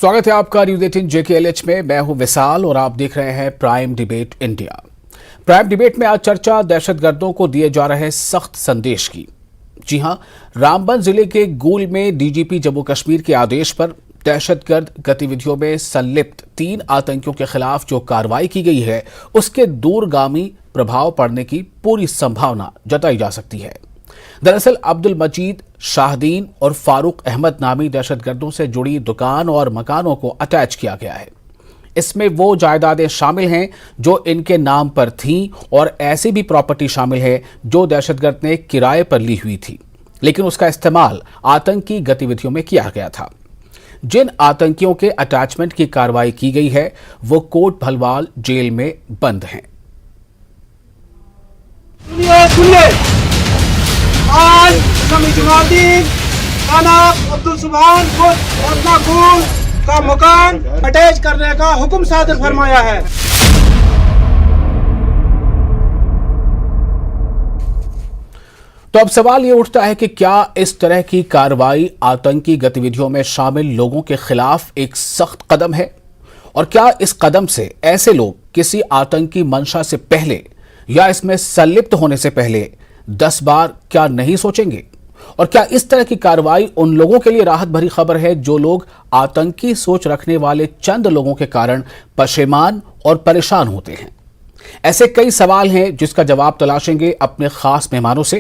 स्वागत है आपका न्यूज 18 JKLH में। मैं हूं विशाल और आप देख रहे हैं prime debate India. Prime debate में आज चर्चा दहशतगर्दों को दिए जा रहे सख्त संदेश की। जी हां, रामबन जिले के गूल में डीजीपी जम्मू कश्मीर के आदेश पर दहशतगर्द गतिविधियों में संलिप्त 3 आतंकियों के खिलाफ जो कार्रवाई की गई है उसके दूरगामी प्रभाव पड़ने की पूरी संभावना जताई जा सकती है। दरअसल अब्दुल मजीद, शाहदीन और फारूक अहमद नामी दहशतगर्दों से जुड़ी दुकान और मकानों को अटैच किया गया है। इसमें वो जायदादें शामिल हैं जो इनके नाम पर थीं और ऐसी भी प्रॉपर्टी शामिल है जो दहशतगर्द ने किराए पर ली हुई थी, लेकिन उसका इस्तेमाल आतंकी गतिविधियों में किया गया था। जिन आतंकियों के अटैचमेंट की कार्रवाई की गई है वो कोट भलवाल जेल में बंद हैं। आज जमाउद्दीन थाना अब्दुल सुभान को अपना गूल का मकान अटैच करने का हुक्म सादर फरमाया है। तो अब सवाल ये उठता है कि क्या इस तरह की कार्रवाई आतंकी गतिविधियों में शामिल लोगों के खिलाफ एक सख्त कदम है, और क्या इस कदम से ऐसे लोग किसी आतंकी मंशा से पहले या इसमें संलिप्त होने से पहले 10 बार क्या नहीं सोचेंगे? और क्या इस तरह की कार्रवाई उन लोगों के लिए राहत भरी खबर है जो लोग आतंकी सोच रखने वाले चंद लोगों के कारण पशेमान और परेशान होते हैं? ऐसे कई सवाल हैं जिसका जवाब तलाशेंगे अपने खास मेहमानों से।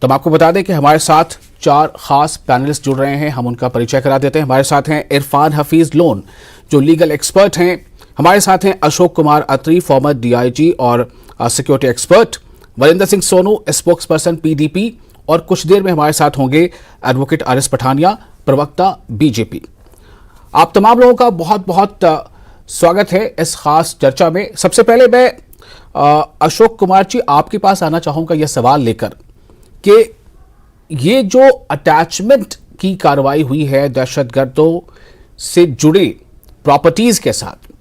तो हम आपको बता दें कि हमारे साथ 4 खास पैनलिस्ट जुड़ रहे हैं। हम उनका परिचय करा देते हैं। हमारे साथ हैं इरफान हफीज लोन जो लीगल एक्सपर्ट हैं। हमारे साथ हैं अशोक कुमार अत्री, फॉर्मर DIG और security expert. Varinder Singh Sonu, spokesperson PDP। और कुछ देर में हमारे साथ होंगे एडवोकेट RS पठानिया, प्रवक्ता BJP। आप तमाम लोगों का बहुत बहुत स्वागत है इस खास चर्चा में। सबसे पहले मैं अशोक कुमार जी आपके पास आना चाहूंगा यह सवाल लेकर कि ये जो अटैचमेंट की कार्रवाई हुई है दहशतगर्दों से जुड़ी प्रॉपर्टीज के साथ,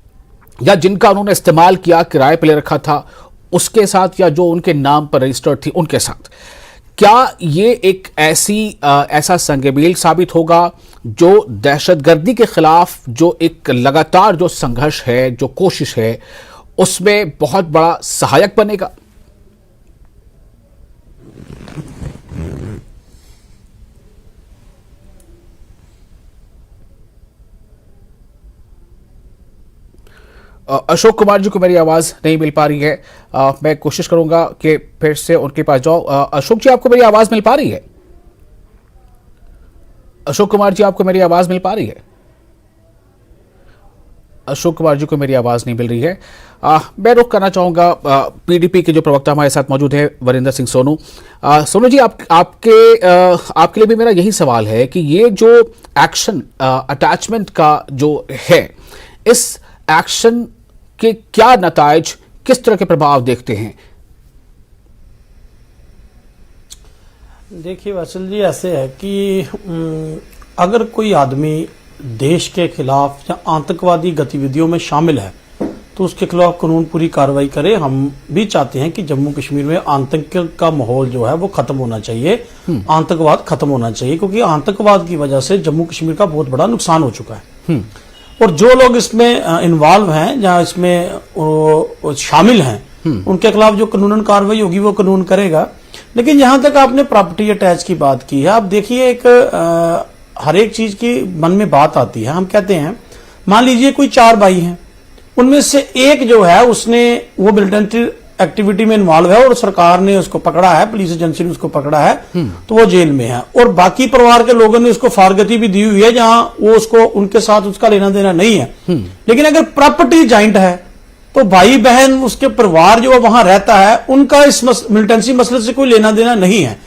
या जिनका उन्होंने इस्तेमाल किया, किराए पे ले रखा था उसके साथ, या जो उनके नाम पर रजिस्टर्ड थी उनके साथ, क्या ये एक ऐसा संगमेल साबित होगा जो दहशतगर्दी के खिलाफ जो एक लगातार जो संघर्ष है, जो कोशिश है, उसमें बहुत बड़ा सहायक बनेगा? अशोक कुमार जी को मेरी आवाज नहीं मिल पा रही है। मैं कोशिश करूंगा कि फिर से उनके पास जाऊं। अशोक जी, आपको मेरी आवाज मिल पा रही है? अशोक कुमार जी, आपको मेरी आवाज मिल पा रही है? अशोक कुमार जी को मेरी आवाज नहीं मिल रही है। मैं रुख करना चाहूंगा PDP के जो प्रवक्ता हमारे साथ मौजूद है, वरिंदर सिंह सोनू। सोनू जी, आपके लिए भी मेरा यही सवाल है कि ये जो एक्शन अटैचमेंट का जो है, इस एक्शन के क्या नतायज, किस तरह के प्रभाव देखते हैं? देखिए वत्सल जी, ऐसे है कि अगर कोई आदमी देश के खिलाफ या आतंकवादी गतिविधियों में शामिल है तो उसके खिलाफ कानून पूरी कार्रवाई करे। हम भी चाहते हैं कि जम्मू कश्मीर में आतंक का माहौल जो है वो खत्म होना चाहिए, आतंकवाद खत्म होना चाहिए, क्योंकि आतंकवाद की वजह से जम्मू कश्मीर का बहुत बड़ा नुकसान हो चुका है। और जो लोग इसमें इन्वॉल्व हैं या इसमें शामिल हैं उनके खिलाफ जो कानूनन कार्रवाई होगी वो कानून करेगा। लेकिन यहां तक आपने प्रॉपर्टी अटैच की बात की है, आप देखिए एक हर एक चीज की मन में बात आती है। हम कहते हैं मान लीजिए कोई 4 भाई हैं, उनमें से एक जो है उसने वो मिलिटेंट एक्टिविटी में इन्वॉल्व है और सरकार ने उसको पकड़ा है, पुलिस एजेंसी ने उसको पकड़ा है, तो वो जेल में है। और बाकी परिवार के लोगों ने उसको फारगती भी दी हुई है जहां वो उसको उनके साथ उसका लेना देना नहीं है। लेकिन अगर प्रॉपर्टी जॉइंट है तो भाई बहन, उसके परिवार जो वहां रहता है, उनका इस मिलिटेंसी मसले से कोई लेना देना नहीं है।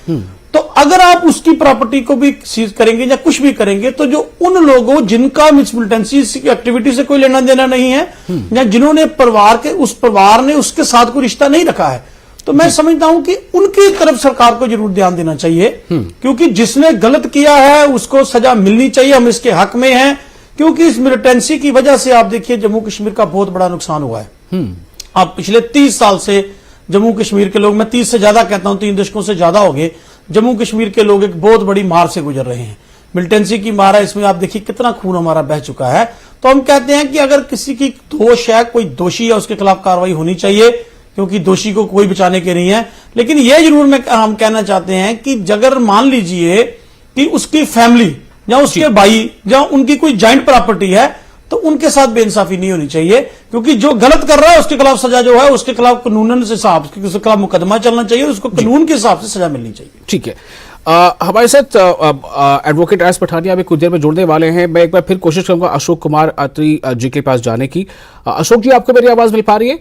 तो अगर आप उसकी प्रॉपर्टी को भी सीज करेंगे या कुछ भी करेंगे तो जो उन लोगों जिनका मिलिटेंसी एक्टिविटी से कोई लेना देना नहीं है या जिन्होंने उस परिवार ने उसके साथ कोई रिश्ता नहीं रखा है, तो मैं समझता हूं कि उनकी तरफ सरकार को जरूर ध्यान देना चाहिए, क्योंकि जिसने गलत किया है उसको सजा मिलनी चाहिए। हम इसके हक में हैं, क्योंकि इस मिलिटेंसी की वजह से आप देखिए जम्मू कश्मीर का बहुत बड़ा नुकसान हुआ है। अब पिछले 30 साल से जम्मू कश्मीर के लोग, मैं 30 से ज्यादा कहता हूं, 3 दशकों से ज्यादा हो गए, जम्मू कश्मीर के लोग एक बहुत बड़ी मार से गुजर रहे हैं। मिलिटेंसी की मारा, इसमें आप देखिए कितना खून हमारा बह चुका है। तो हम कहते हैं कि अगर किसी की दोष है, कोई दोषी है, उसके खिलाफ कार्रवाई होनी चाहिए, क्योंकि दोषी को कोई बचाने के नहीं है। लेकिन यह जरूर हम कहना चाहते हैं कि अगर मान लीजिए कि उसकी फैमिली या उसके भाई या उनकी कोई जॉइंट प्रॉपर्टी है, तो उनके साथ बेइंसाफी नहीं होनी चाहिए, क्योंकि जो गलत कर रहा है उसके खिलाफ सजा जो है, उसके खिलाफ कानूनन से हिसाब, उसके खिलाफ मुकदमा चलना चाहिए, उसको कानून के हिसाब से सजा मिलनी चाहिए। ठीक है, हमारे साथ एडवोकेट एस पठानिया भी कुछ देर में जुड़ने वाले हैं। मैं एक बार फिर कोशिश करूंगा अशोक कुमार अत्री जी के पास जाने की। अशोक जी, आपको मेरी आवाज मिल पा रही है?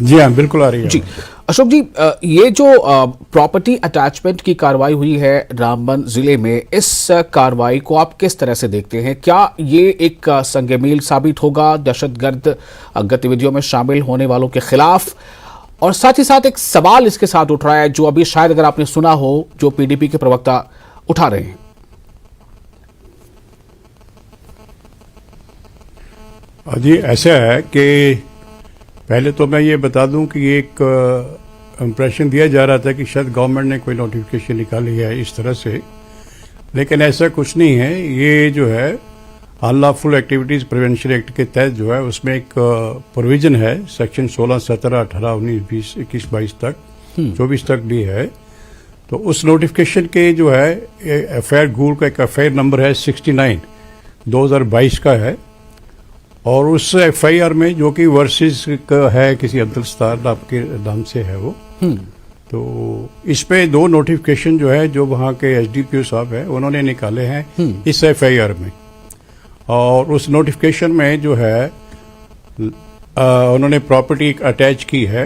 जी हाँ, बिल्कुल आ रही है जी। अशोक जी, ये जो प्रॉपर्टी अटैचमेंट की कार्रवाई हुई है रामबन जिले में, इस कार्रवाई को आप किस तरह से देखते हैं? क्या ये एक संगमेल साबित होगा दहशतगर्द गतिविधियों में शामिल होने वालों के खिलाफ? और साथ ही साथ एक सवाल इसके साथ उठ रहा है, जो अभी शायद अगर आपने सुना हो, जो पीडीपी के प्रवक्ता उठा रहे हैं। जी, ऐसा है कि पहले तो मैं ये बता दूं कि एक इम्प्रेशन दिया जा रहा था कि शायद गवर्नमेंट ने कोई नोटिफिकेशन निकाली है इस तरह से, लेकिन ऐसा कुछ नहीं है। ये जो है अनलॉफुल एक्टिविटीज प्रिवेंशन एक्ट के तहत जो है, उसमें एक प्रोविजन है, सेक्शन 16, 17, 18, 19, 20, 21, 22 तक, 24 तक भी है। तो उस नोटिफिकेशन के जो है एफआईआर गूल का एक एफआईआर नंबर है 69 2022 का है, और उस एफआईआर में जो कि वर्सेस का है, किसी अब्दुल आपके नाम से है वो, तो इस पे 2 नोटिफिकेशन जो है, जो वहाँ के एसडीपीओ साहब है उन्होंने निकाले हैं इस एफआईआर में। और उस नोटिफिकेशन में जो है उन्होंने प्रॉपर्टी अटैच की है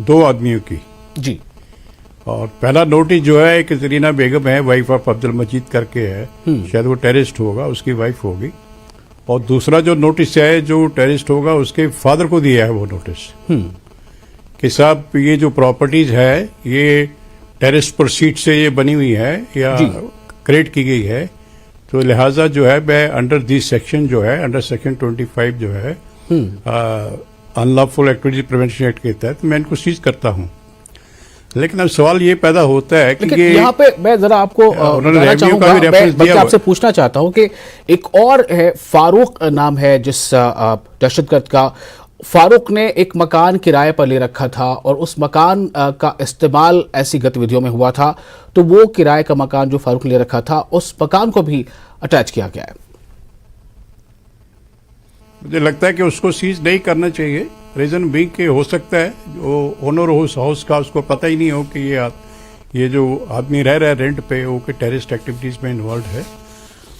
2 आदमियों की जी। और पहला नोटिस जो है एक जरीना बेगम है, वाइफ ऑफ अब्दुल मजीद करके है, शायद वो टेररिस्ट होगा, उसकी वाइफ होगी। और दूसरा जो नोटिस है जो टेररिस्ट होगा, उसके फादर को दिया है वो नोटिस कि साहब ये जो प्रॉपर्टीज है ये टेररिस्ट प्रोसीड से ये बनी हुई है या क्रिएट की गई है, तो लिहाजा जो है मैं अंडर दिस सेक्शन जो है, अंडर सेक्शन 25 जो है अनलॉफुल एक्टिविटी प्रिवेंशन एक्ट के तहत मैं इनको सीज करता हूं। लेकिन अब सवाल ये पैदा होता है कि ये यहाँ पे मैं जरा आपको आपसे पूछना चाहता हूं कि एक और है, फारूक नाम है जिस दहशतगर्द का, फारूक ने एक मकान किराए पर ले रखा था और उस मकान का इस्तेमाल ऐसी गतिविधियों में हुआ था, तो वो किराए का मकान जो फारूक ले रखा था, उस मकान को भी अटैच किया गया है। मुझे लगता है कि उसको सीज नहीं करना चाहिए। रीजन भी कि हो सकता है जो ओनर हो उस हाउस का, उसको पता ही नहीं हो कि ये जो आदमी रह रहा है रेंट पे, वो कि टेररिस्ट एक्टिविटीज में इन्वॉल्व है।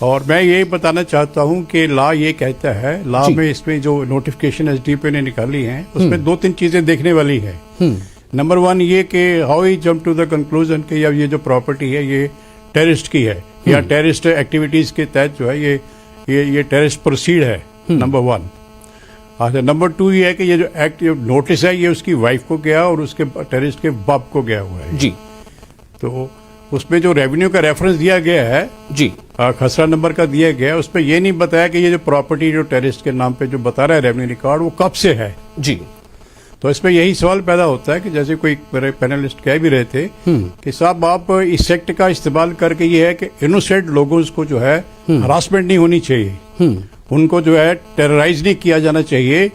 और मैं ये बताना चाहता हूं कि लॉ ये कहता है, लॉ में इसमें जो नोटिफिकेशन एसडीपी ने निकाली है उसमें 2-3 चीजें देखने वाली है। नंबर 1 ये कि how he jump to the conclusion कि ये जो प्रॉपर्टी है ये टेररिस्ट की है या टेररिस्ट एक्टिविटीज के तहत जो है ये टेररिस्ट प्रोसीड है, नंबर 1। अच्छा, नंबर 2 ये है कि ये जो एक्ट नोटिस है ये उसकी वाइफ को गया और उसके टेररिस्ट के बाप को गया हुआ है जी। तो उसमें जो रेवेन्यू का रेफरेंस दिया गया है जी, खसरा नंबर का दिया गया है, उसमें ये नहीं बताया कि ये जो प्रॉपर्टी जो टेररिस्ट के नाम पे जो बता रहा है रेवेन्यू रिकॉर्ड, वो कब से है जी। तो इसमें यही सवाल पैदा होता है कि जैसे कोई मेरे पैनलिस्ट कह भी रहे थे कि साहब आप इस एक्ट का इस्तेमाल करके ये है कि इनोसेंट लोगों को जो है हरासमेंट नहीं होनी चाहिए, उनको जो है टेरराइज नहीं किया जाना चाहिए,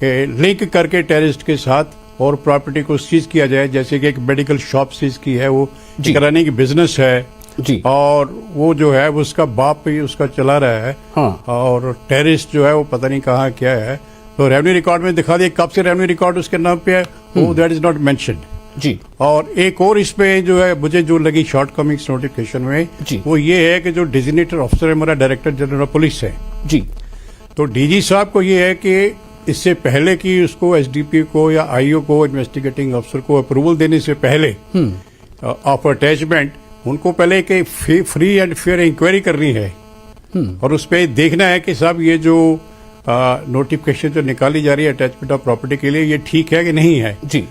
लिंक करके टेररिस्ट के साथ और प्रॉपर्टी को सीज किया जाए। जैसे कि एक मेडिकल शॉप सीज की है, वो कराने की बिजनेस है जी, और वो जो है वो उसका बाप ही उसका चला रहा है। हाँ। और टेररिस्ट जो है वो पता नहीं कहाँ क्या है, तो रेवेन्यू रिकॉर्ड में दिखा दिया कब से रेवेन्यू रिकॉर्ड उसके नाम पे है, वो दैट इज नॉट मेंशन्ड जी। और एक और इसमें जो है मुझे जो लगी शॉर्ट कमिंग्स नोटिफिकेशन में जी। वो ये है कि जो डिजिग्नेटेड ऑफिसर है हमारा डायरेक्टर जनरल ऑफ पुलिस है जी, तो डीजी साहब को ये है कि इससे पहले कि उसको एसडीपी को या आईओ को इन्वेस्टिगेटिंग अफसर को अप्रूवल देने से पहले ऑफ अटैचमेंट उनको पहले एक फ्री एंड फेयर इंक्वायरी करनी है और उस पर देखना है कि साहब ये जो नोटिफिकेशन जो निकाली जा रही है अटैचमेंट ऑफ प्रॉपर्टी के लिए ये ठीक है कि नहीं है जी।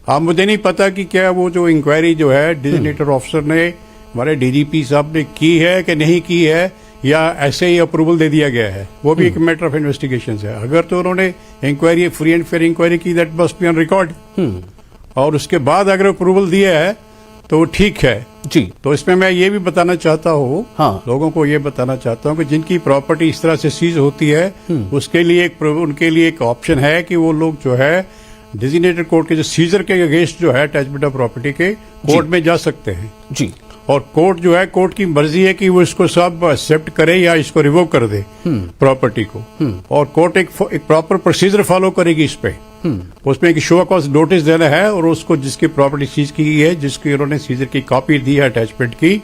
अब मुझे नहीं पता कि क्या वो जो इंक्वायरी जो है डिजिग्नेटेड ऑफिसर ने हमारे डीजीपी साहब ने की है कि नहीं की है या ऐसे ही अप्रूवल दे दिया गया है, वो भी एक मैटर ऑफ इन्वेस्टिगेशन है। अगर तो उन्होंने inquiry free and fair inquiry की that must be on record और उसके बाद अगर अप्रूवल दिया है तो ठीक है। जी। तो इसमें मैं ये भी बताना चाहता हूँ, हाँ। लोगों को ये बताना चाहता हूँ कि जिनकी प्रॉपर्टी इस तरह से सीज होती है उसके लिए उनके लिए एक ऑप्शन है कि वो लोग जो है डेजिग्नेटेड कोर्ट के जो सीजर के अगेंस्ट जो है अटैचमेंट ऑफ प्रॉपर्टी के कोर्ट में जा सकते हैं। जी। और कोर्ट जो है, कोर्ट की मर्जी है कि वो इसको सब एक्सेप्ट करे या इसको रिवोक कर दे प्रॉपर्टी को। और कोर्ट एक प्रॉपर प्रोसीजर फॉलो करेगी इस पे। उसमें एक शो कॉज नोटिस देना है और उसको जिसकी प्रॉपर्टी सीज की गई है, जिसकी उन्होंने सीजर की कॉपी दी है अटैचमेंट की,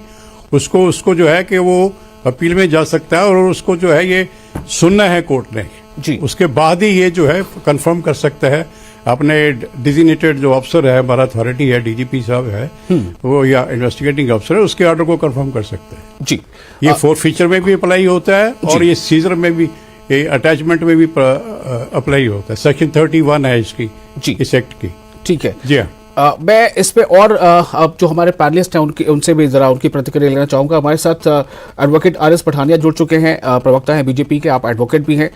उसको जो है कि वो अपील में जा सकता है और उसको जो है ये सुनना है कोर्ट ने। जी। उसके बाद ही ये जो है कंफर्म कर सकता है अपने डिजिग्नेटेड जो अफसर है, हमारा अथॉरिटी है, डीजीपी साहब है वो या इन्वेस्टिगेटिंग अफसर है, उसके ऑर्डर को कंफर्म कर सकते हैं। जी। ये फोरफीचर में भी अप्लाई होता है और ये सीजर में भी, ये अटैचमेंट में भी अप्लाई होता है। सेक्शन 31 है इसकी, जी, इस एक्ट की। ठीक है जी हाँ। मैं इस पे और अब जो हमारे पैनलिस्ट हैं उनसे भी जरा उनकी प्रतिक्रिया लेना चाहूंगा। हमारे साथ एडवोकेट आर एस पठानिया जुड़ चुके हैं, प्रवक्ता हैं बीजेपी के, आप एडवोकेट भी हैं।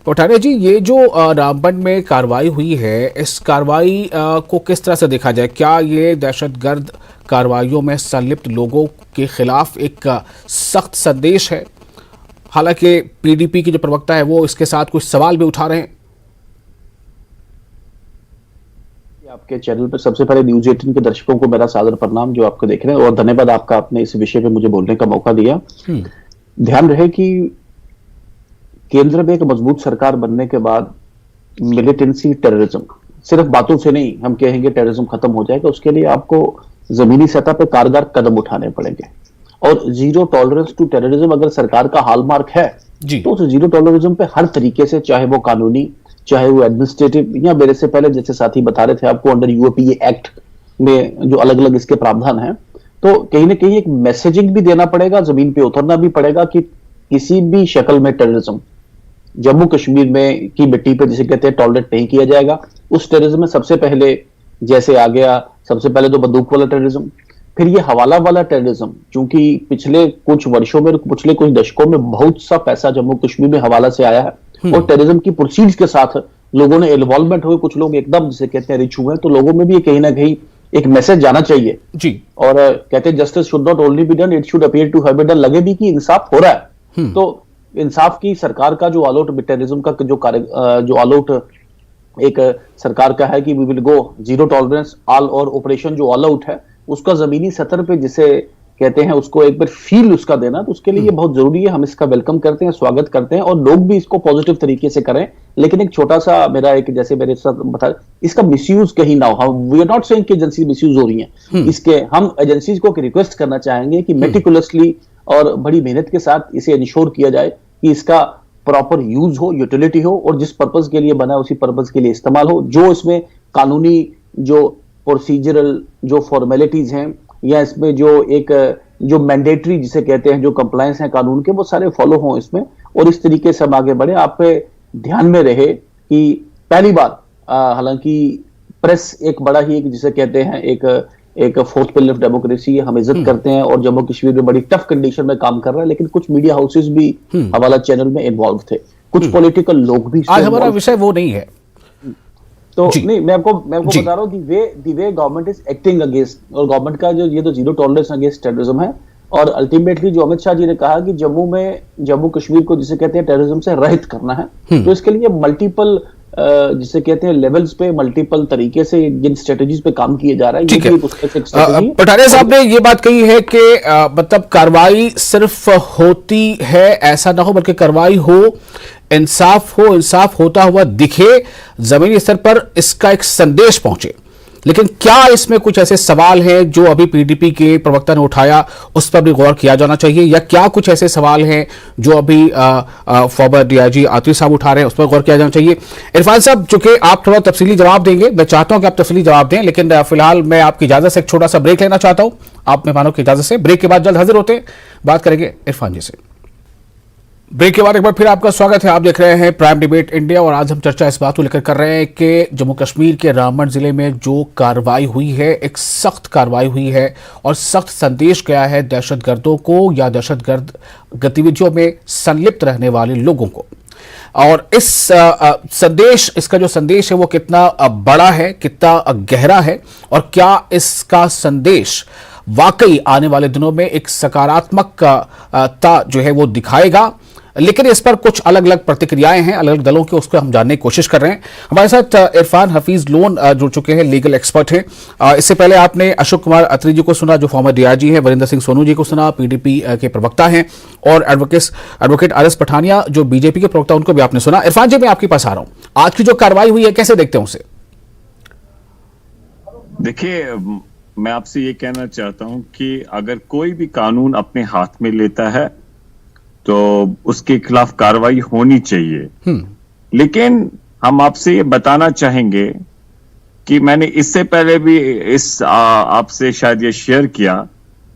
पठानिया जी, ये जो रामबन में कार्रवाई हुई है, इस कार्रवाई को किस तरह से देखा जाए? क्या ये दहशतगर्द कार्रवाइयों में संलिप्त लोगों के खिलाफ एक सख्त संदेश है? हालांकि पीडीपी की जो प्रवक्ता है वो इसके साथ कुछ सवाल भी उठा रहे हैं। आपके चैनल पर सबसे पहले न्यूज 18 के दर्शकों को मेरा सादर प्रणाम जो आपको देख रहे हैं, और धन्यवाद आपका आपने इस विषय पे मुझे बोलने का मौका दिया। ध्यान रहे कि केंद्र में एक मजबूत सरकार बनने के बाद मिलिटेंसी टेररिज्म सिर्फ बातों से नहीं हम कहेंगे टेररिज्म खत्म हो जाएगा, उसके लिए आपको जमीनी सतह पर कारगर कदम उठाने पड़ेंगे। और जीरो टॉलरेंस टू टेररिज्म अगर सरकार का हॉलमार्क है तो उस जीरो टॉलरेंस पे हर तरीके से, चाहे वो कानूनी, चाहे वो एडमिनिस्ट्रेटिव, या मेरे से पहले जैसे साथी बता रहे थे आपको अंडर यूएपीए एक्ट में जो अलग अलग इसके प्रावधान हैं, तो कहीं ना कहीं एक मैसेजिंग भी देना पड़ेगा, जमीन पे उतरना भी पड़ेगा कि किसी भी शक्ल में टेररिज्म जम्मू कश्मीर में की मिट्टी पे जिसे कहते हैं टॉलरेट नहीं किया जाएगा। उस टेररिज्म में सबसे पहले जैसे आ गया, सबसे पहले तो बंदूक वाला टेररिज्म, फिर ये हवाला वाला टेररिज्म, क्योंकि पिछले कुछ वर्षों में, पिछले कुछ दशकों में बहुत सा पैसा जम्मू कश्मीर में हवाला से आया है और टेररिज्म की प्रोसीड्स के साथ लोगों ने इन्वॉल्वमेंट हुए, कुछ लोग एकदम जिसे कहते हैं रिच हुए, तो लोगों में भी कहीं ना कहीं एक मैसेज जाना चाहिए जी। और कहते हैं justice should not only be done, it should appear to have been done, लगे भी कि इंसाफ हो रहा है। तो इंसाफ की सरकार का जो ऑल आउट टेररिज्म का जो ऑल आउट एक सरकार का है कि we will go zero tolerance all, और ऑपरेशन जो ऑल आउट है उसका जमीनी सतह पे जिसे कहते हैं उसको एक बार फील उसका देना, तो उसके लिए ये बहुत जरूरी है। हम इसका वेलकम करते हैं, स्वागत करते हैं, और लोग भी इसको पॉजिटिव तरीके से करें। लेकिन एक छोटा सा मेरा एक, जैसे मेरे साथ बता, इसका मिसयूज कहीं ना हो। वी आर नॉट सेइंग कि एजेंसी मिसयूज हो रही हैं, इसके हम एजेंसीज को रिक्वेस्ट करना चाहेंगे कि मेटिकुलसली और बड़ी मेहनत के साथ इसे इंश्योर किया जाए कि इसका प्रॉपर यूज हो, यूटिलिटी हो, और जिस पर्पज के लिए बना है उसी पर्पज के लिए इस्तेमाल हो। जो इसमें कानूनी जो प्रोसीजरल जो फॉर्मेलिटीज हैं, या इसमें जो मैंडेटरी जिसे कहते हैं जो कंप्लायंस है कानून के, वो सारे फॉलो हों इसमें, और इस तरीके से हम आगे बढ़े। आप पे ध्यान में रहे कि पहली बार हालांकि प्रेस एक बड़ा ही जिसे कहते हैं एक फोर्थ पिलर ऑफ डेमोक्रेसी है, हम इज्जत करते हैं, और जम्मू कश्मीर में बड़ी टफ कंडीशन में काम कर रहा है, लेकिन कुछ मीडिया हाउसेस भी हवाला चैनल में इन्वॉल्व थे, कुछ पॉलिटिकल लोग भी। आज हमारा विषय वो नहीं है तो नहीं, मैं आपको बता रहा हूँ दी वे गवर्नमेंट इज एक्टिंग अगेंस्ट, और गवर्नमेंट का जो ये तो जीरो टॉलरेंस अगेंस्ट टेररिज्म है। और अल्टीमेटली जो अमित शाह जी ने कहा कि जम्मू कश्मीर को जिसे कहते हैं टेररिज्म से रहित करना है, तो इसके लिए मल्टीपल जिसे कहते हैं लेवल्स पे मल्टीपल तरीके से जिन स्ट्रेटजीज पे काम किया जा रहा है। ठीक है, पठानिया साहब ने ये बात कही है कि मतलब कार्रवाई सिर्फ होती है ऐसा ना हो, बल्कि कार्रवाई हो, इंसाफ हो, इंसाफ होता हुआ दिखे, जमीनी स्तर पर इसका एक संदेश पहुंचे। लेकिन क्या इसमें कुछ ऐसे सवाल हैं जो अभी पीडीपी के प्रवक्ता ने उठाया, उस पर भी गौर किया जाना चाहिए, या क्या कुछ ऐसे सवाल हैं जो अभी फॉर्मर डीआईजी आतिफ साहब उठा रहे हैं, उस पर गौर किया जाना चाहिए? इरफान साहब, चूंकि आप थोड़ा तफसीली जवाब देंगे, मैं चाहता हूं कि आप तफसीली जवाब दें, लेकिन फिलहाल मैं आपकी इजाजत से एक छोटा सा ब्रेक लेना चाहता हूं, आप मेहमानों की इजाजत से। ब्रेक के बाद जल्द हाजिर होते हैं, बात करेंगे इरफान जी से। ब्रेक के बाद एक बार फिर आपका स्वागत है। आप देख रहे हैं प्राइम डिबेट इंडिया, और आज हम चर्चा इस बात को लेकर कर रहे हैं कि जम्मू कश्मीर के रामबन जिले में जो कार्रवाई हुई है, एक सख्त कार्रवाई हुई है, और सख्त संदेश गया है दहशतगर्दों को या दहशतगर्द गतिविधियों में संलिप्त रहने वाले लोगों को। और इस संदेश, इसका जो संदेश है वो कितना बड़ा है, कितना गहरा है, और क्या इसका संदेश वाकई आने वाले दिनों में एक सकारात्मकता जो है वो दिखाएगा। लेकिन इस पर कुछ अलग अलग प्रतिक्रियाएं हैं अलग अलग दलों की, उसको हम जानने की कोशिश कर रहे हैं। हमारे साथ इरफान हफीज लोन जुड़ चुके हैं, लीगल एक्सपर्ट हैं। इससे पहले आपने अशोक कुमार अत्री जी को सुना जो फॉर्मर डीआईजी हैं, वरिंदर सिंह सोनू जी को सुना पीडीपी के प्रवक्ता हैं, और एडवोकेट आर एस पठानिया जो बीजेपी के प्रवक्ता, उनको भी आपने सुना। इरफान जी, मैं आपके पास आ रहा हूं, आज की जो कार्रवाई हुई है कैसे देखते हैं उसे? देखिए, मैं आपसे ये कहना चाहता हूं कि अगर कोई भी कानून अपने हाथ में लेता है तो उसके खिलाफ कार्रवाई होनी चाहिए। लेकिन हम आपसे ये बताना चाहेंगे कि मैंने इससे पहले भी आपसे शायद ये शेयर किया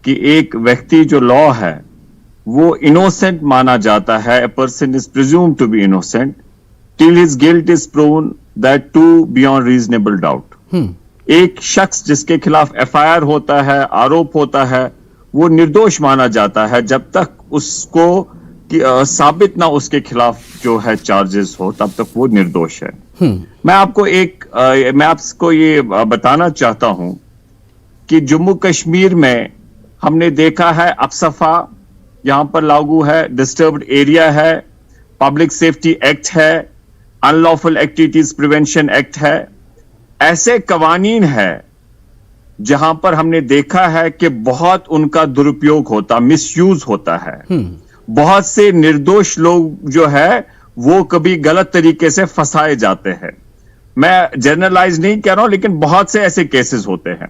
कि एक व्यक्ति जो लॉ है वो इनोसेंट माना जाता है। A person is presumed to be innocent till his guilt is proven that too beyond reasonable doubt. एक शख्स जिसके खिलाफ एफआईआर होता है, आरोप होता है, वो निर्दोष माना जाता है जब तक उसको साबित ना उसके खिलाफ जो है चार्जेस हो, तब तक वो निर्दोष है। मैं आपको ये बताना चाहता हूं कि जम्मू कश्मीर में हमने देखा है अफसफा यहां पर लागू है, डिस्टर्ब्ड एरिया है, पब्लिक सेफ्टी एक्ट है, अनलॉफुल एक्टिविटीज प्रिवेंशन एक्ट है। ऐसे कवानीन है जहां पर हमने देखा है कि बहुत उनका दुरुपयोग होता, मिसयूज होता है। बहुत से निर्दोष लोग जो है वो कभी गलत तरीके से फंसाए जाते हैं। मैं जनरलाइज नहीं कह रहा हूं, लेकिन बहुत से ऐसे केसेस होते हैं।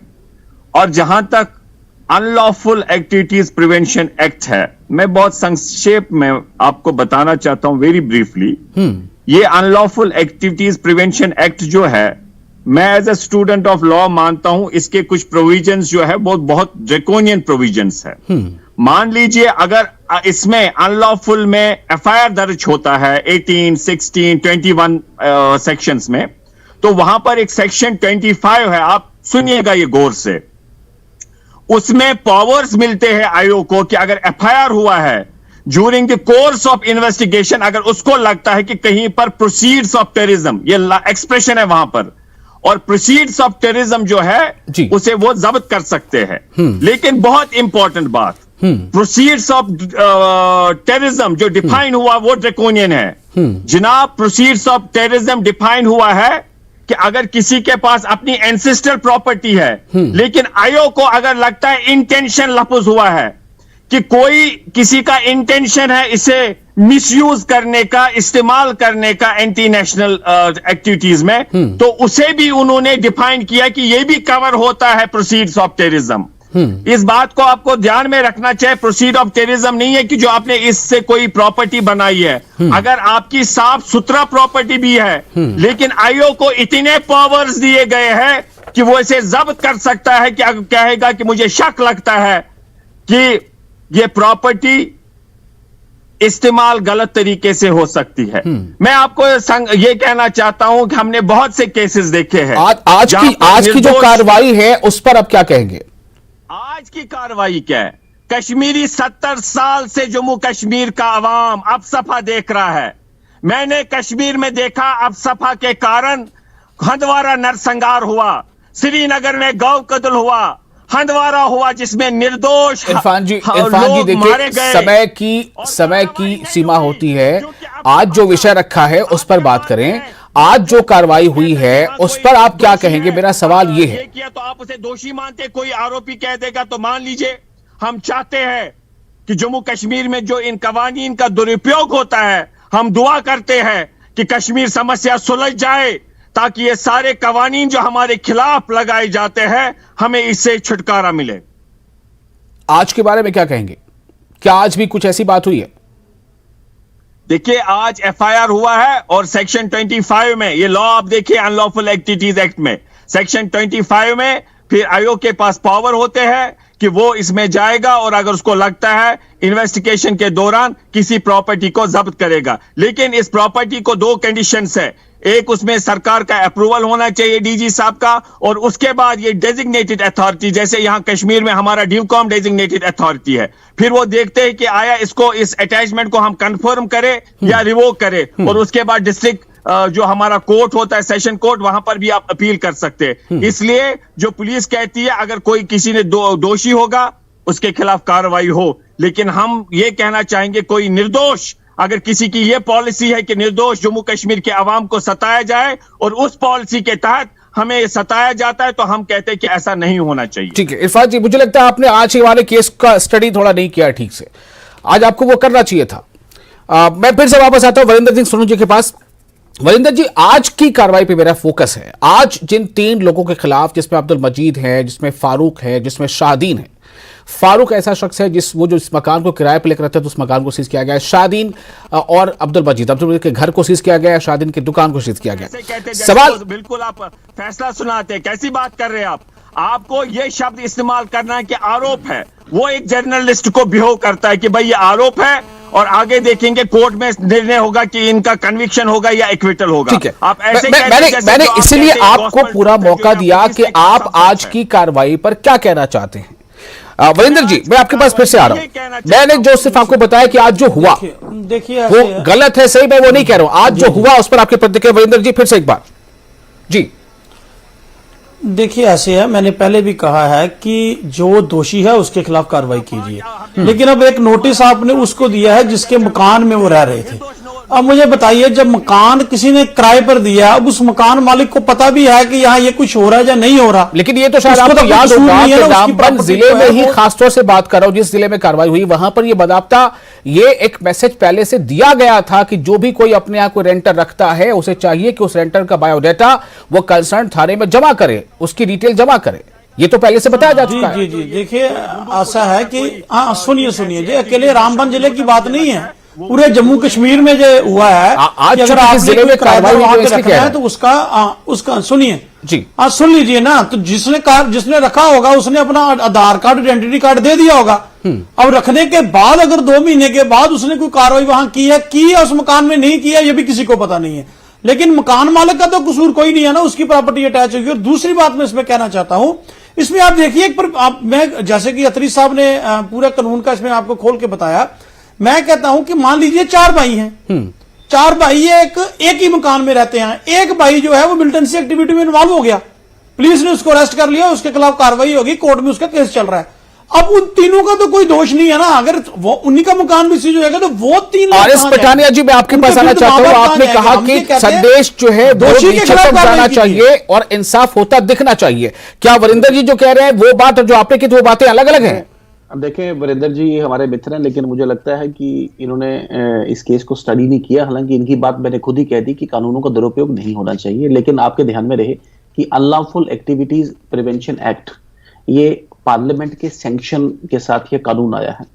और जहां तक अनलॉफुल एक्टिविटीज प्रिवेंशन एक्ट है, मैं बहुत संक्षेप में आपको बताना चाहता हूं, वेरी ब्रीफली। ये अनलॉफुल एक्टिविटीज प्रिवेंशन एक्ट जो है, मैं as a student of law मानता हूं इसके कुछ प्रोविजंस जो है वो बहुत ड्रैकोनियन प्रोविजंस है। मान लीजिए अगर इसमें अनलॉफुल में एफआईआर दर्ज होता है 18, 16, 21 सेक्शंस में, तो वहां पर एक सेक्शन 25 है, आप सुनिएगा ये गौर से। उसमें पावर्स मिलते हैं आयोग को कि अगर एफआईआर हुआ है during the course of investigation, अगर उसको लगता है कि कहीं पर प्रोसीड्स ऑफ टेररिज्म, ये एक्सप्रेशन है वहां पर, और प्रोसीड्स ऑफ टेररिज्म जो है उसे वो जब्त कर सकते हैं। लेकिन बहुत इंपॉर्टेंट बात, प्रोसीड्स ऑफ टेररिज्म जो डिफाइन हुआ वो ड्रैकोनियन है। जनाब, प्रोसीड्स ऑफ टेररिज्म डिफाइन हुआ है कि अगर किसी के पास अपनी एंसेस्ट्रल प्रॉपर्टी है, लेकिन आयोग को अगर लगता है इंटेंशन लफ्ज हुआ है कि कोई किसी का इंटेंशन है इसे मिसयूज करने का, इस्तेमाल करने का एंटी नेशनल एक्टिविटीज में, तो उसे भी उन्होंने डिफाइन किया कि यह भी कवर होता है प्रोसीड्स ऑफ टेररिज्म। इस बात को आपको ध्यान में रखना चाहिए। प्रोसीड ऑफ टेररिज्म नहीं है कि जो आपने इससे कोई प्रॉपर्टी बनाई है, अगर आपकी साफ सुथरा प्रॉपर्टी भी है, लेकिन आयोग को इतने पावर्स दिए गए हैं कि वो इसे जब्त कर सकता है कि अगर कहेगा कि मुझे शक लगता है कि ये प्रॉपर्टी इस्तेमाल गलत तरीके से हो सकती है। मैं आपको ये कहना चाहता हूं कि हमने बहुत से केसेस देखे हैं। आज की जो कार्रवाई है उस पर आप क्या कहेंगे? आज की कार्रवाई क्या है? कश्मीरी 70 साल से जम्मू कश्मीर का अवाम अफसफा देख रहा है। मैंने कश्मीर में देखा अफसफा के कारण हंदवारा नरसंहार हुआ, श्रीनगर में गौ कत्ल हुआ, हंदवारा हुआ जिसमें निर्दोष इरफान जी देखिए, समय की सीमा होती है। आज जो विषय रखा है उस पर बात करें। आज जो कार्रवाई हुई है उस पर आप क्या कहेंगे? मेरा सवाल ये है। किया तो आप उसे दोषी मानते, कोई आरोपी कह देगा तो मान लीजिए। हम चाहते हैं कि जम्मू कश्मीर में जो इन कवानीन का दुरुपयोग होता है, हम दुआ करते हैं कि कश्मीर समस्या सुलझ जाए, ताकि ये सारे कवानीन जो हमारे खिलाफ लगाए जाते हैं हमें इससे छुटकारा मिले। आज के बारे में क्या कहेंगे? क्या आज भी कुछ ऐसी बात हुई है? देखिए, आज एफआईआर हुआ है और सेक्शन 25 में, ये लॉ आप देखिए अनलॉफुल एक्टिविटीज एक्ट में, सेक्शन 25 में फिर आयोग के पास पावर होते हैं कि वो इसमें जाएगा और अगर उसको लगता है इन्वेस्टिगेशन के दौरान किसी प्रॉपर्टी को जब्त करेगा। लेकिन इस प्रॉपर्टी को 2 कंडीशंस है। एक, उसमें सरकार का अप्रूवल होना चाहिए डीजी साहब का, और उसके बाद ये डेजिग्नेटेड अथॉरिटी, जैसे यहां कश्मीर में हमारा ड्यूकॉम डेजिग्नेटेड अथॉरिटी है, फिर वो देखते हैं कि आया इसको, इस अटैचमेंट को हम कंफर्म करें या रिवोक करें, और उसके बाद डिस्ट्रिक्ट जो हमारा कोर्ट होता है सेशन कोर्ट, वहां पर भी आप अपील कर सकते हैं। इसलिए जो पुलिस कहती है अगर कोई किसी ने दोषी होगा उसके खिलाफ कार्रवाई हो, लेकिन हम ये कहना चाहेंगे कोई निर्दोष, अगर किसी की ये पॉलिसी है कि निर्दोष जम्मू कश्मीर के अवाम को सताया जाए और उस पॉलिसी के तहत हमें सताया जाता है, तो हम कहते हैं कि ऐसा नहीं होना चाहिए। ठीक है इरफान जी, मुझे लगता है आपने आज हमारे केस का स्टडी थोड़ा नहीं किया ठीक से, आज आपको वो करना चाहिए था। मैं फिर से वापस आता हूं वरिंदर सिंह सोनू जी के पास। वरिंदर जी, आज की कार्रवाई पे मेरा फोकस है। आज जिन 3 लोगों के खिलाफ, जिसमें अब्दुल मजीद है, जिसमें फारूक है, जिसमें शाहदीन है। फारूक ऐसा शख्स है जो इस मकान को किराए पर लेकर रहता है, तो उस मकान को सीज किया गया है। शाहदीन और अब्दुल मजीद के घर को सीज किया गया है, शाहदीन की दुकान को सीज किया गया। सवाल, बिल्कुल आप फैसला सुनाते हैं, कैसी बात कर रहे हैं आप? आपको ये शब्द इस्तेमाल करना है कि आरोप है। वो एक जर्नलिस्ट को बिहेव करता है कि भाई ये आरोप है और आगे देखेंगे कोर्ट में निर्णय होगा कि इनका कन्विक्शन होगा या एक्विटल होगा। ठीक है, आप ऐसे मैंने इसलिए आपको पूरा मौका दिया कि आप आज की कार्रवाई पर क्या कहना चाहते हैं। वरिंदर जी, मैं आपके पास फिर से आ रहा हूं। मैंने जो सिर्फ आपको बताया कि आज जो हुआ देखिए वो गलत है, सही, मैं वो नहीं कह रहा हूं। आज जो हुआ उस पर आपकी प्रतिक्रिया वरिंदर जी, फिर से एक बार जी। देखिए ऐसे है, मैंने पहले भी कहा है कि जो दोषी है उसके खिलाफ कार्रवाई कीजिए, लेकिन अब एक नोटिस आपने उसको दिया है जिसके मकान में वो रह रहे थे। अब मुझे बताइए, जब मकान किसी ने किराए पर दिया, अब उस मकान मालिक को पता भी है कि यहाँ ये कुछ हो रहा है या नहीं हो रहा, लेकिन ये तो शायद आपको याद होगा कि रामबन जिले में ही, खासतौर से बात कर रहा हूं जिस जिले में कार्रवाई हुई, वहां पर ये बाकायदा ये एक मैसेज पहले से दिया गया था कि जो भी कोई अपने यहाँ कोई रेंटर रखता है उसे चाहिए कि उस रेंटर का बायोडाटा वो कंसर्न थाने में जमा करे, उसकी डिटेल जमा करे। ये तो पहले से बताया जा चुका है। जी, देखिए ऐसा है कि सुनिए जी, अकेले रामबन जिले की बात नहीं है, पूरे जम्मू कश्मीर में जो हुआ है। आज अगर आप जिले में कार्रवाई वहां पे रखना है तो उसका सुनिए जी, सुन लीजिए ना। तो जिसने रखा होगा उसने अपना आधार कार्ड, आइडेंटिटी कार्ड दे दिया होगा। अब रखने के बाद अगर 2 महीने के बाद उसने कोई कार्रवाई वहां की है उस मकान में नहीं की है, ये भी किसी को पता नहीं है। लेकिन मकान मालिक का तो कसूर कोई नहीं है ना, उसकी प्रॉपर्टी अटैच होगी। और दूसरी बात मैं इसमें कहना चाहता हूं, इसमें आप देखिए, मैं जैसे कि अत्री साहब ने पूरा कानून का इसमें आपको खोल के बताया, मैं कहता हूं कि मान लीजिए 4 भाई हैं, 4 भाई एक ही मकान में रहते हैं। एक भाई जो है वो मिलिटेंसी एक्टिविटी में इन्वॉल्व हो गया, पुलिस ने उसको अरेस्ट कर लिया, उसके खिलाफ कार्रवाई होगी, कोर्ट में उसका केस चल रहा है। अब उन तीनों का तो कोई दोष नहीं है ना, अगर वो उन्हीं का मकान भी सीज होगा तो वो 3 आरएस पठानिया जी, मैं आपके पास आना चाहता हूं। आपने कहा कि संदेश जो है दोषी के खिलाफ जाना चाहिए और इंसाफ होता दिखना चाहिए। क्या वरिंदर जी जो कह रहे हैं वो बात और जो आपने की, वो बातें अलग अलग हैं? अब देखें, वरिंदर जी हमारे मित्र हैं, लेकिन मुझे लगता है कि इन्होंने इस केस को स्टडी नहीं किया। हालांकि इनकी बात मैंने खुद ही कह दी कि कानूनों का दुरुपयोग नहीं होना चाहिए, लेकिन आपके ध्यान में रहे कि अनलॉफुल एक्टिविटीज प्रिवेंशन एक्ट, ये पार्लियामेंट के सैंक्शन के साथ ये कानून आया है,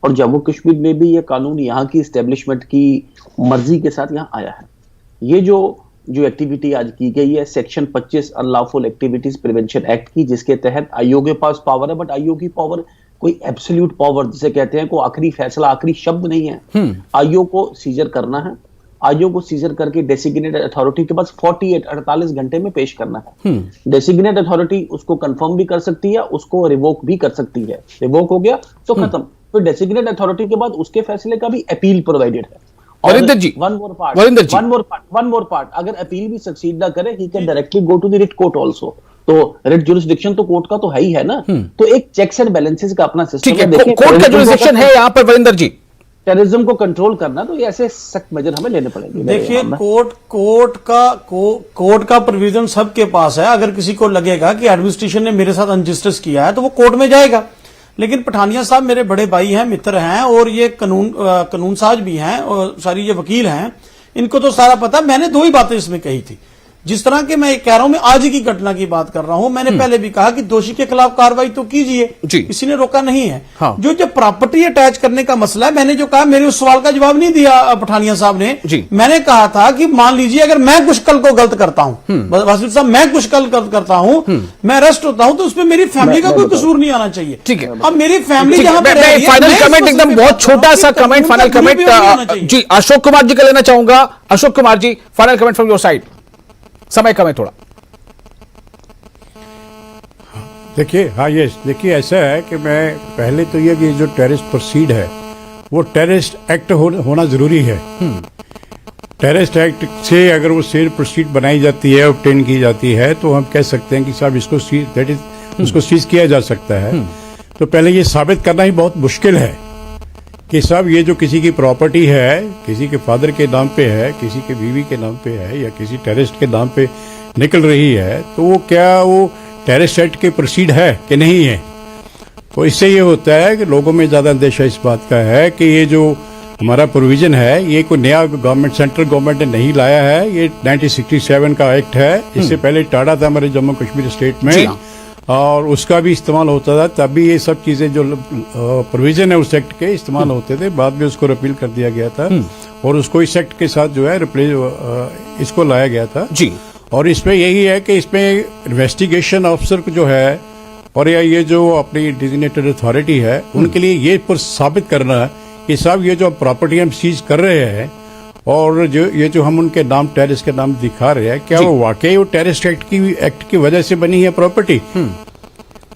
और जम्मू कश्मीर में भी ये कानून यहाँ की एस्टेब्लिशमेंट की मर्जी के साथ यहाँ आया है। ये जो एक्टिविटी आज की गई है section 25 unlawful activities prevention act की, जिसके तहत आयोग के पास पावर है, बट आयोग की पावर कोई एब्सोल्यूट पावर जिसे कहते हैं, कोई आखिरी फैसला, आखिरी शब्द नहीं है। आयोग को सीजर करना है, आयोग को सीजर करके डेसिग्नेटेड अथॉरिटी के पास 48 घंटे में पेश करना है। डेसिग्नेटेड अथॉरिटी उसको कंफर्म भी कर सकती है, उसको रिवोक भी कर सकती है। रिवोक हो गया तो खत्म। फिर डेसिग्नेटेड अथॉरिटी के बाद उसके फैसले का भी अपील प्रोवाइडेड है। Varinder ji, one more part, अगर अपील भी सक्सीड ना करे, he can directly go to the writ court also. तो रिट जुरिस्डिक्शन तो कोर्ट का तो है ही है ना। तो एक चेक्स एंड बैलेंसेस का अपना सिस्टम है। कोर्ट का जुरिस्डिक्शन है यहाँ पर वरिंदर जी। टेररिज्म को कंट्रोल करना, तो ऐसे सख्त मेजर हमें लेने पड़ेंगे। देखिए, कोर्ट का प्रोविजन सबके पास है। अगर किसी को लगेगा कि एडमिनिस्ट्रेशन ने मेरे साथ अनजस्टिस किया है तो वो कोर्ट में जाएगा। लेकिन पठानिया साहब मेरे बड़े भाई हैं, मित्र हैं, और ये कानून साज भी हैं, और सारी ये वकील हैं, इनको तो सारा पता। मैंने 2 ही बातें इसमें कही थी। जिस तरह के मैं कह रहा हूं, मैं आज की घटना की बात कर रहा हूं। मैंने पहले भी कहा कि दोषी के खिलाफ कार्रवाई तो कीजिए, किसी ने रोका नहीं है। हाँ। जो प्रॉपर्टी अटैच करने का मसला है, मैंने जो कहा, मेरे उस सवाल का जवाब नहीं दिया पठानिया साहब ने। मैंने कहा था कि मान लीजिए अगर मैं कुछ कल को गलत करता हूं, वासिफ साहब, मैं कुछ कल गलत करता हूं, मैं अरेस्ट होता हूं, तो उसमें मेरी फैमिली का कोई कसूर नहीं आना चाहिए। ठीक है, अब मेरी फैमिली जहां पर फाइनल कमेंट, एकदम बहुत छोटा सा कमेंट, फाइनल कमेंट जी अशोक कुमार जी का लेना चाहूंगा। Ashok Kumar ji, final comment from your side, समय कम है थोड़ा। देखिए, हाँ, ये देखिए, ऐसा है कि मैं पहले तो ये कि जो टेररिस्ट प्रोसीड है वो टेररिस्ट एक्ट होना जरूरी है। टेररिस्ट एक्ट से अगर वो सेल प्रोसीड बनाई जाती है, ऑब्टेन की जाती है, तो हम कह सकते हैं कि साहब इसको उसको सीज किया जा सकता है। तो पहले ये साबित करना ही बहुत मुश्किल है कि साहब ये जो किसी की प्रॉपर्टी है, किसी के फादर के नाम पे है, किसी के बीवी के नाम पे है, या किसी टेररिस्ट के नाम पे निकल रही है, तो वो क्या वो टेररिस्ट एक्ट के प्रोसीड है कि नहीं है। तो इससे ये होता है कि लोगों में ज्यादा अंदेशा इस बात का है कि ये जो हमारा प्रोविजन है, ये कोई नया गवर्नमेंट, सेंट्रल गवर्नमेंट ने नहीं लाया है। ये 1967 का एक्ट है। इससे पहले टाटा था हमारे जम्मू कश्मीर स्टेट में, और उसका भी इस्तेमाल होता था। तब भी ये सब चीजें जो प्रोविजन है उस एक्ट के इस्तेमाल होते थे। बाद में उसको रिपील कर दिया गया था और उसको इस एक्ट के साथ जो है इसको लाया गया था जी। और इसमें यही है कि इसमें इन्वेस्टिगेशन ऑफिसर जो है और या ये जो अपनी डिजिग्नेटेड अथॉरिटी है, उनके लिए ये पर साबित करना है कि साहब ये जो प्रॉपर्टी हम सीज कर रहे हैं और जो ये जो हम उनके नाम टेररिस्ट के नाम दिखा रहे हैं, क्या वो वाकई वो टेररिस्ट एक्ट की वजह से बनी है प्रॉपर्टी।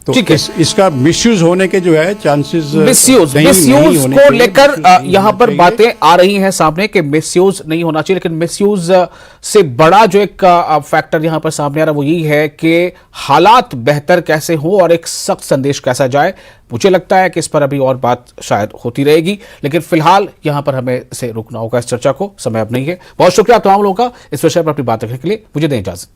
तो इसका मिसयूज होने के जो है चांसेस, मिसयूज को लेकर यहां पर बातें आ रही हैं सामने कि मिसयूज नहीं होना चाहिए, लेकिन मिसयूज से बड़ा जो एक फैक्टर यहां पर सामने आ रहा है वो यही है कि हालात बेहतर कैसे हो और एक सख्त संदेश कैसा जाए। मुझे लगता है कि इस पर अभी और बात शायद होती रहेगी, लेकिन फिलहाल यहां पर हमें से रुकना होगा इस चर्चा को। समय अब नहीं है। बहुत शुक्रिया तमाम लोगों का इस विषय पर अपनी बात रखने के लिए। मुझे दें इजाजत।